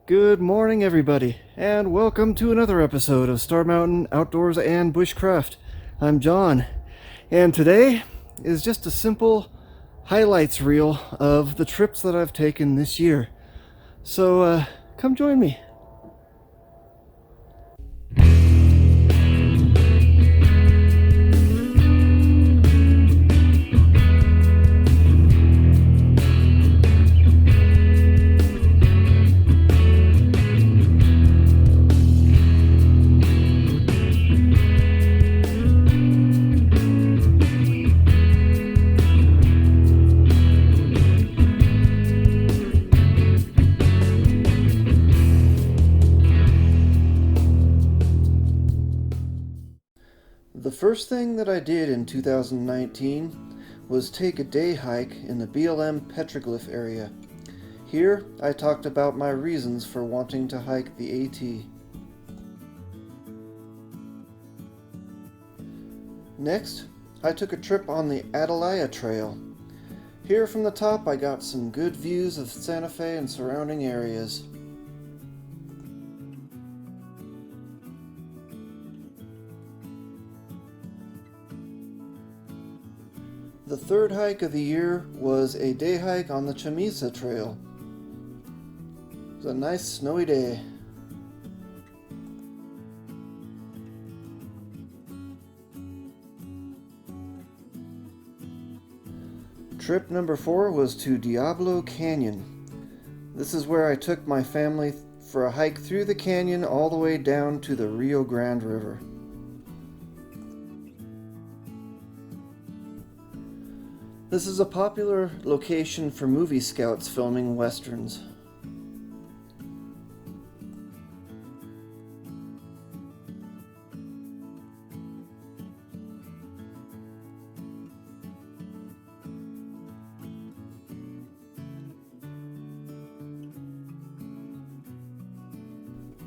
Good morning, everybody, and welcome to another episode of Star Mountain Outdoors and Bushcraft. I'm John, and today is just a simple highlights reel of the trips that I've taken this year. So, come join me. The first thing that I did in 2019 was take a day hike in the BLM petroglyph area. Here, I talked about my reasons for wanting to hike the AT. Next, I took a trip on the Atalaya Trail. Here from the top, I got some good views of Santa Fe and surrounding areas. The third hike of the year was a day hike on the Chamisa Trail. It was a nice snowy day. Trip number 4 was to Diablo Canyon. This is where I took my family for a hike through the canyon all the way down to the Rio Grande River. This is a popular location for movie scouts filming westerns.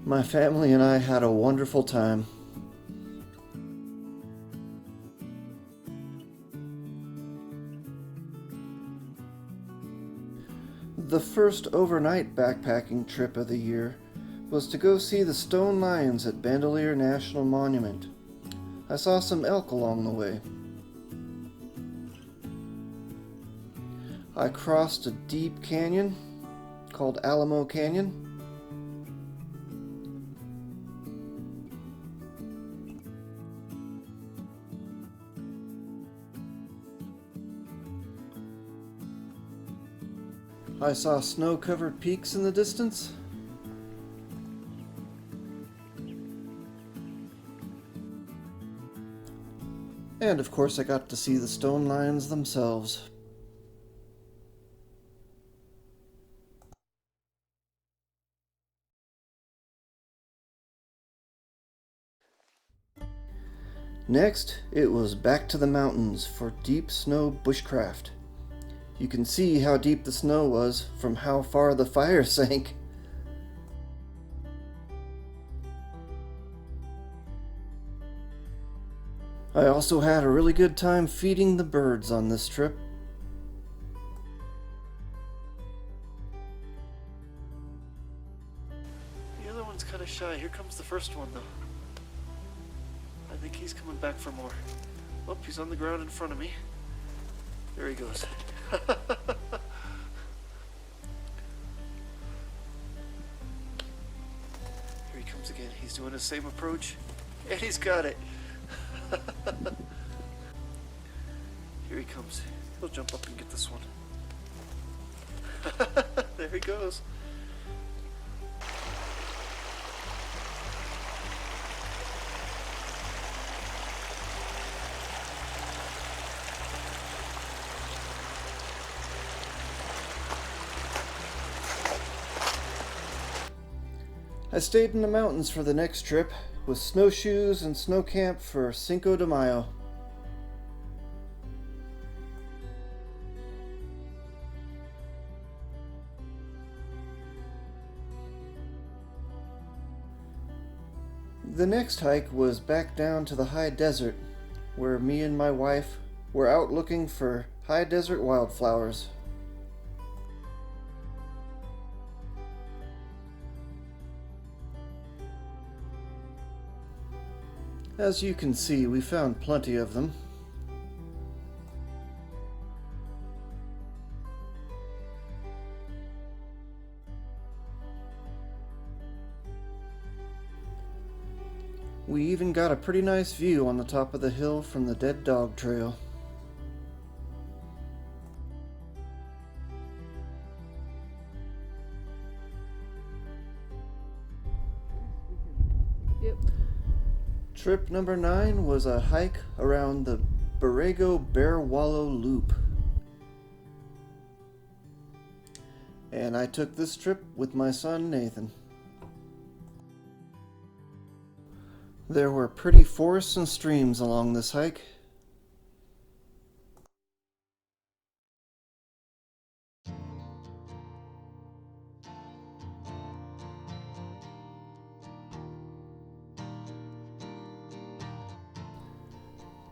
My family and I had a wonderful time. The first overnight backpacking trip of the year was to go see the stone lions at Bandelier National Monument. I saw some elk along the way. I crossed a deep canyon called Alamo Canyon. I saw snow-covered peaks in the distance. And of course I got to see the stone lions themselves. Next, it was back to the mountains for deep snow bushcraft. You can see how deep the snow was from how far the fire sank. I also had a really good time feeding the birds on this trip. The other one's kind of shy. Here comes the first one though. I think he's coming back for more. Oh, he's on the ground in front of me. There he goes. Here he comes again. He's doing the same approach, and he's got it. Here he comes. He'll jump up and get this one. There he goes. I stayed in the mountains for the next trip with snowshoes and snow camp for Cinco de Mayo. The next hike was back down to the high desert, where me and my wife were out looking for high desert wildflowers. As you can see, we found plenty of them. We even got a pretty nice view on the top of the hill from the Dead Dog Trail. Yep. Trip number 9 was a hike around the Borrego Bear Wallow Loop. And I took this trip with my son Nathan. There were pretty forests and streams along this hike.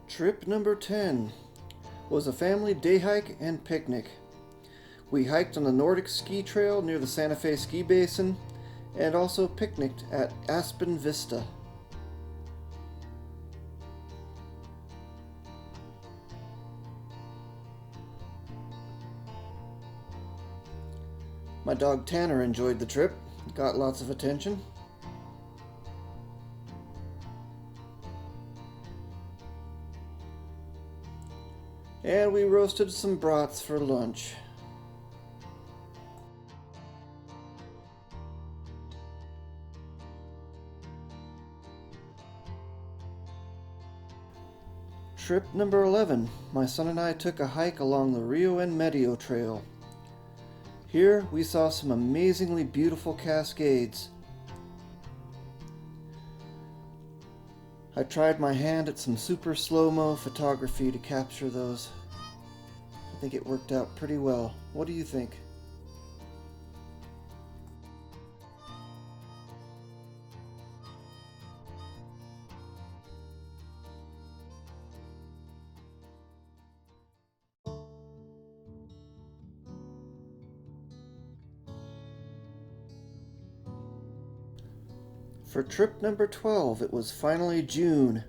Trip number 10 was a family day hike and picnic. We hiked on the Nordic Ski Trail near the Santa Fe Ski Basin and also picnicked at Aspen Vista. My dog Tanner enjoyed the trip, got lots of attention. And we roasted some brats for lunch. Trip number 11, my son and I took a hike along the Rio en Medio Trail. Here we saw some amazingly beautiful cascades. I tried my hand at some super slow-mo photography to capture those. I think it worked out pretty well. What do you think? For trip number 12, it was finally June,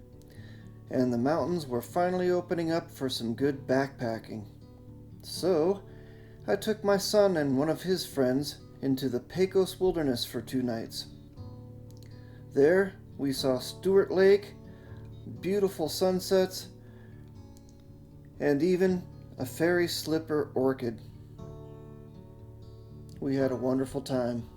and the mountains were finally opening up for some good backpacking. So, I took my son and one of his friends into the Pecos Wilderness for 2 nights. There, we saw Stewart Lake, beautiful sunsets, and even a fairy slipper orchid. We had a wonderful time.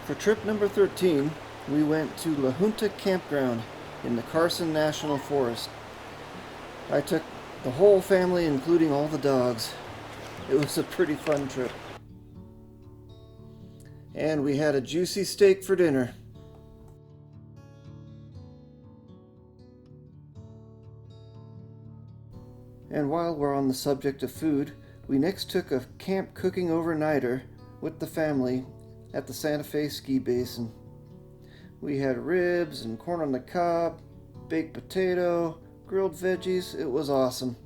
For trip number 13, we went to La Junta Campground in the Carson National Forest. I took the whole family, including all the dogs. It was a pretty fun trip. And we had a juicy steak for dinner. And while we're on the subject of food, we next took a camp cooking overnighter with the family at the Santa Fe Ski Basin. We had ribs and corn on the cob, baked potato, grilled veggies. It was awesome.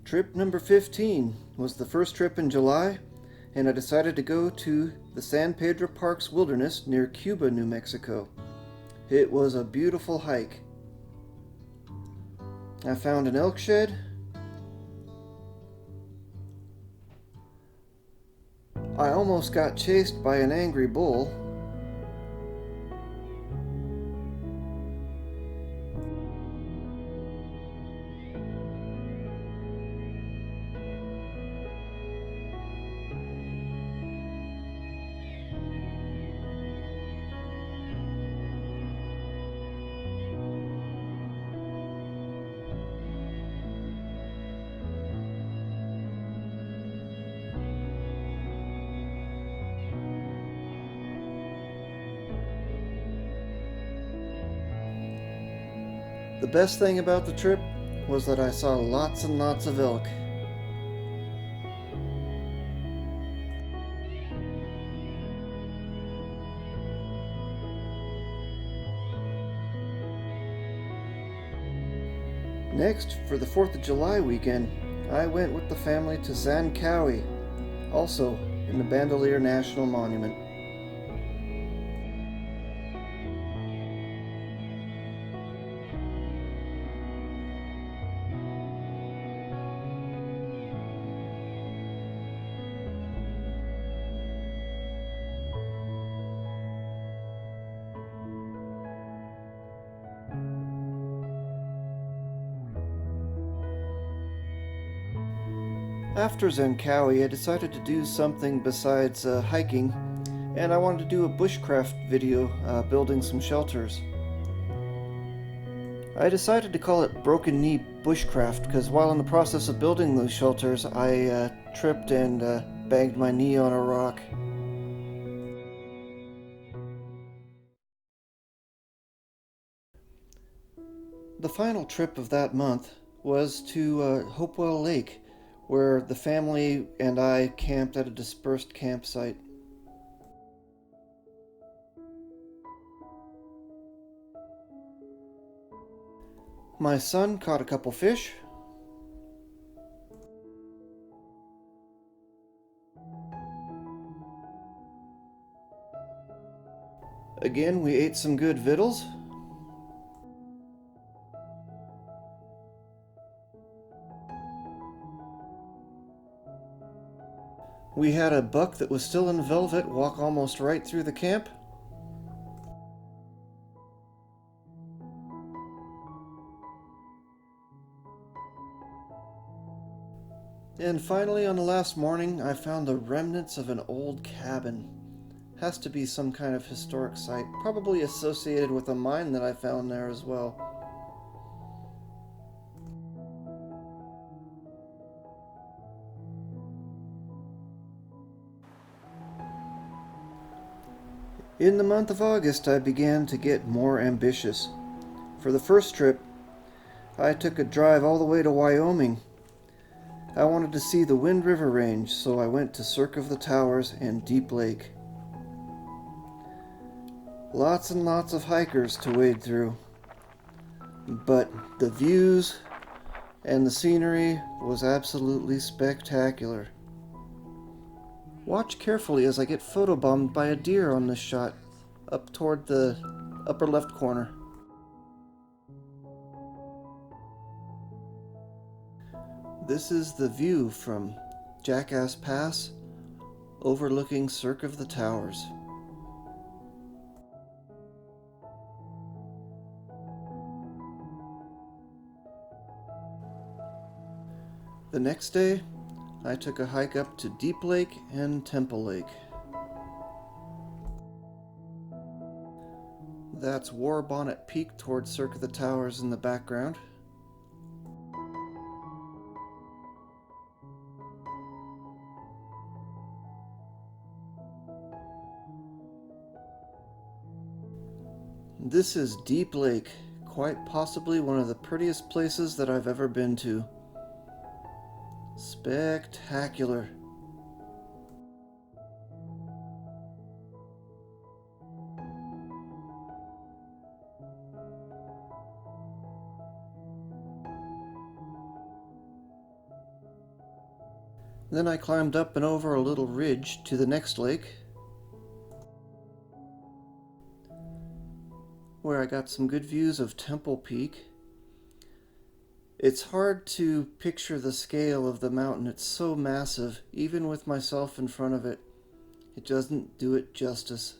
Trip number 15 was the first trip in July, and I decided to go to the San Pedro Parks Wilderness near Cuba, New Mexico. It was a beautiful hike. I found an elk shed. I almost got chased by an angry bull. The best thing about the trip was that I saw lots and lots of elk. Next, for the 4th of July weekend, I went with the family to Zancowie, also in the Bandelier National Monument. After Zancowie, I decided to do something besides hiking, and I wanted to do a bushcraft video building some shelters. I decided to call it Broken Knee Bushcraft because while in the process of building those shelters, I tripped and banged my knee on a rock. The final trip of that month was to Hopewell Lake, where the family and I camped at a dispersed campsite. My son caught a couple fish. Again, we ate some good victuals. We had a buck that was still in velvet walk almost right through the camp. And finally, on the last morning, I found the remnants of an old cabin. Has to be some kind of historic site, probably associated with a mine that I found there as well. In the month of August, I began to get more ambitious. For the first trip, I took a drive all the way to Wyoming. I wanted to see the Wind River Range, so I went to Cirque of the Towers and Deep Lake. Lots and lots of hikers to wade through, but the views and the scenery was absolutely spectacular. Watch carefully as I get photobombed by a deer on this shot, up toward the upper left corner. This is the view from Jackass Pass, overlooking Cirque of the Towers. The next day, I took a hike up to Deep Lake and Temple Lake. That's War Bonnet Peak toward Cirque of the Towers in the background. This is Deep Lake, quite possibly one of the prettiest places that I've ever been to. Spectacular. Then I climbed up and over a little ridge to the next lake, where I got some good views of Temple Peak. It's hard to picture the scale of the mountain. It's so massive, even with myself in front of it. It doesn't do it justice.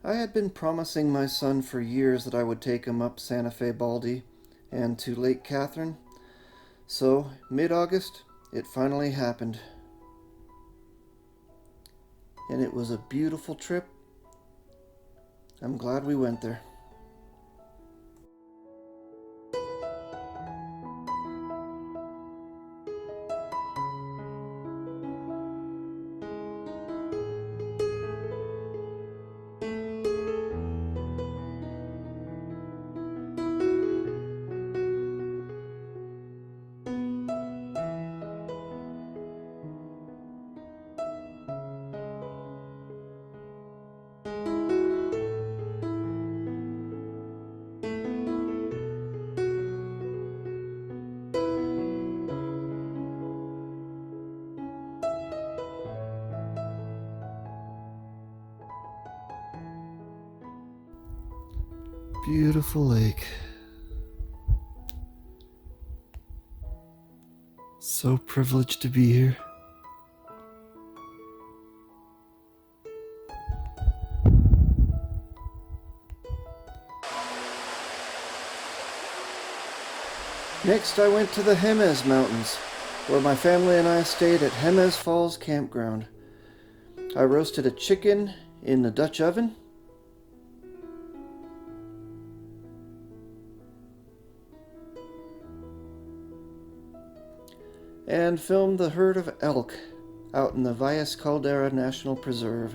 I had been promising my son for years that I would take him up Santa Fe Baldy and to Lake Catherine. So, mid-August, it finally happened. And it was a beautiful trip. I'm glad we went there. beautiful lake. So privileged to be here. Next, I went to the Jemez Mountains, where my family and I stayed at Jemez Falls Campground. I roasted a chicken in the Dutch oven, and filmed the herd of elk out in the Valles Caldera National Preserve.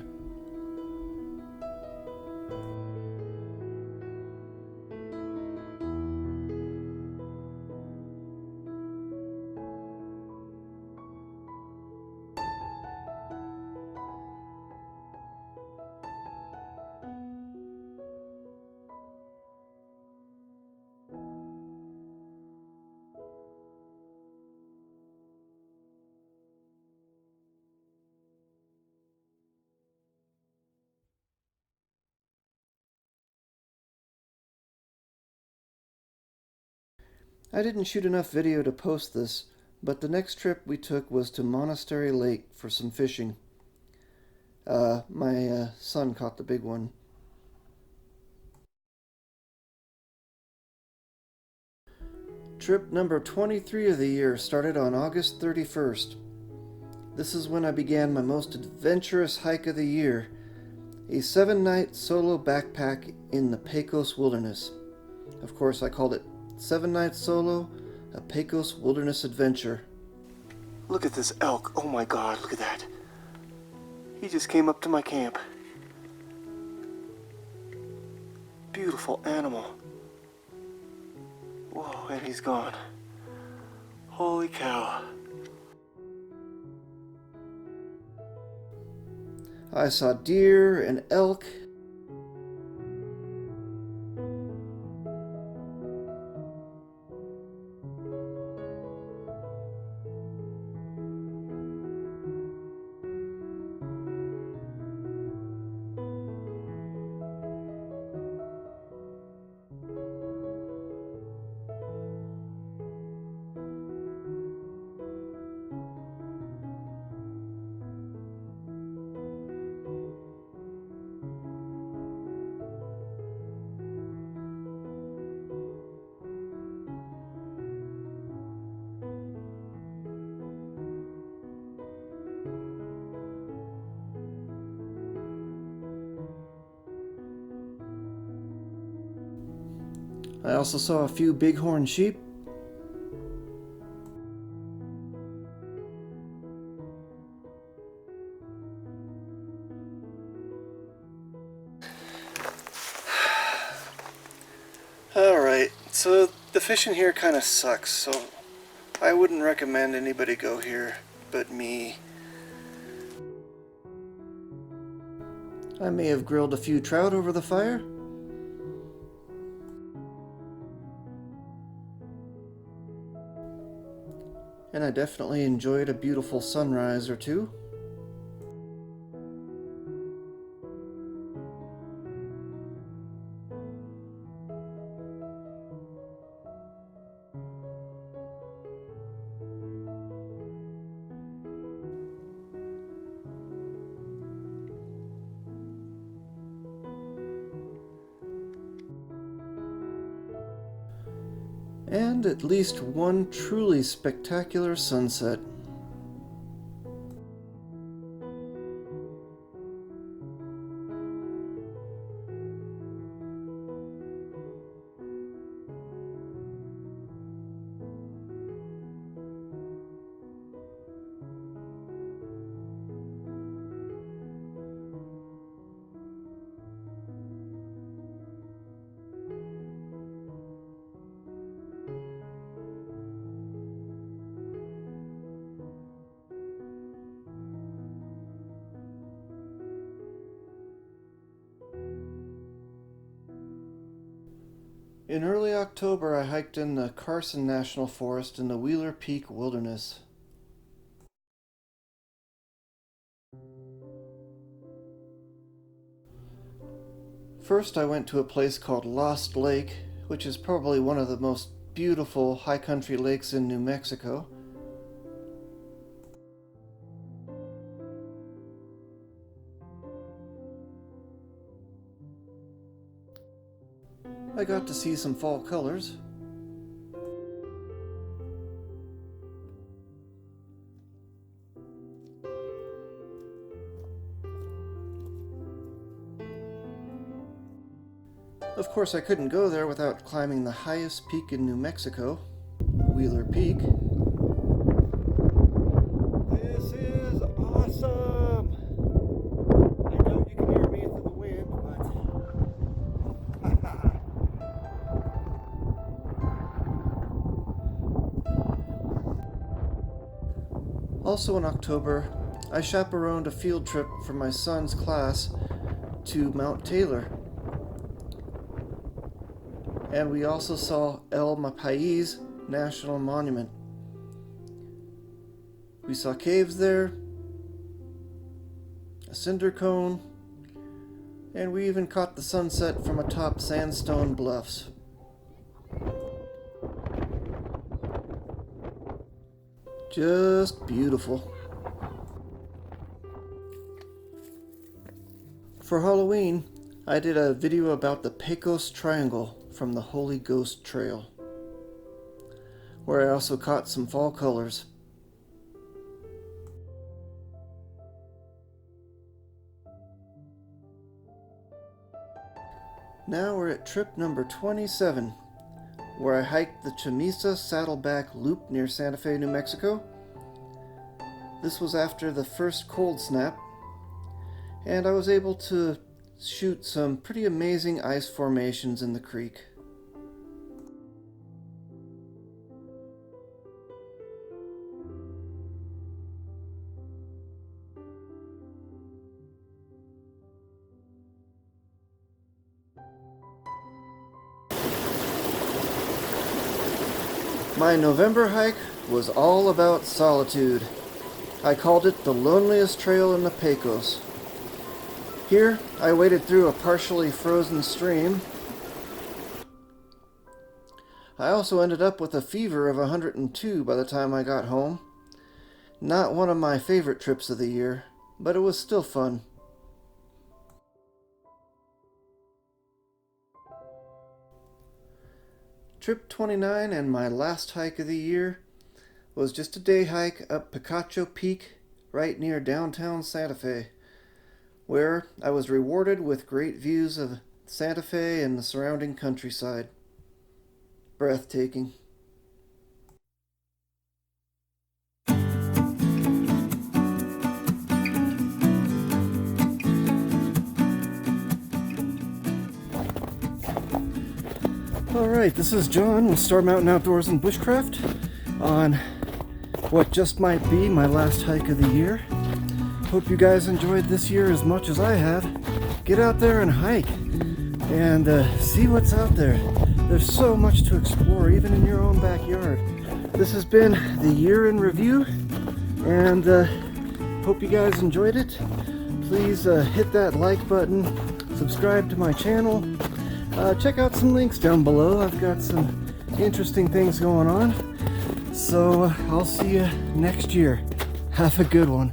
I didn't shoot enough video to post this, but the next trip we took was to Monastery Lake for some fishing. My son caught the big one. Trip number 23 of the year started on August 31st. This is when I began my most adventurous hike of the year, a 7-night solo backpack in the Pecos Wilderness. Of course, I called it 7 Nights Solo, a Pecos Wilderness Adventure. Look at this elk. Oh my god, look at that. He just came up to my camp. Beautiful animal. Whoa, and he's gone. Holy cow. I saw deer and elk. I also saw a few bighorn sheep. Alright, so the fishing here kind of sucks, so I wouldn't recommend anybody go here but me. I may have grilled a few trout over the fire. And I definitely enjoyed a beautiful sunrise or two. And at least one truly spectacular sunset. In early October, I hiked in the Carson National Forest in the Wheeler Peak Wilderness. First, I went to a place called Lost Lake, which is probably one of the most beautiful high country lakes in New Mexico. I got to see some fall colors. Of course, I couldn't go there without climbing the highest peak in New Mexico, Wheeler Peak. This is awesome! I know you can hear me through the wind, but... Also in October, I chaperoned a field trip for my son's class to Mount Taylor. And we also saw El Mapais National Monument. We saw caves there, a cinder cone, and we even caught the sunset from atop sandstone bluffs. Just beautiful. For Halloween, I did a video about the Pecos Triangle from the Holy Ghost Trail, where I also caught some fall colors. Now we're at trip number 27, where I hiked the Chamisa Saddleback Loop near Santa Fe, New Mexico. This was after the first cold snap, and I was able to shoot some pretty amazing ice formations in the creek. My November hike was all about solitude. I called it the loneliest trail in the Pecos. Here, I waded through a partially frozen stream. I also ended up with a fever of 102 by the time I got home. Not one of my favorite trips of the year, but it was still fun. Trip 29 and my last hike of the year was just a day hike up Picacho Peak right near downtown Santa Fe, where I was rewarded with great views of Santa Fe and the surrounding countryside. Breathtaking. Alright, this is John with Star Mountain Outdoors and Bushcraft on what just might be my last hike of the year. Hope you guys enjoyed this year as much as I have. Get out there and hike and see what's out there. There's so much to explore, even in your own backyard. This has been the year in review, and hope you guys enjoyed it. Please hit that like button, subscribe to my channel, check out some links down below. I've got some interesting things going on. So I'll see you next year. Have a good one.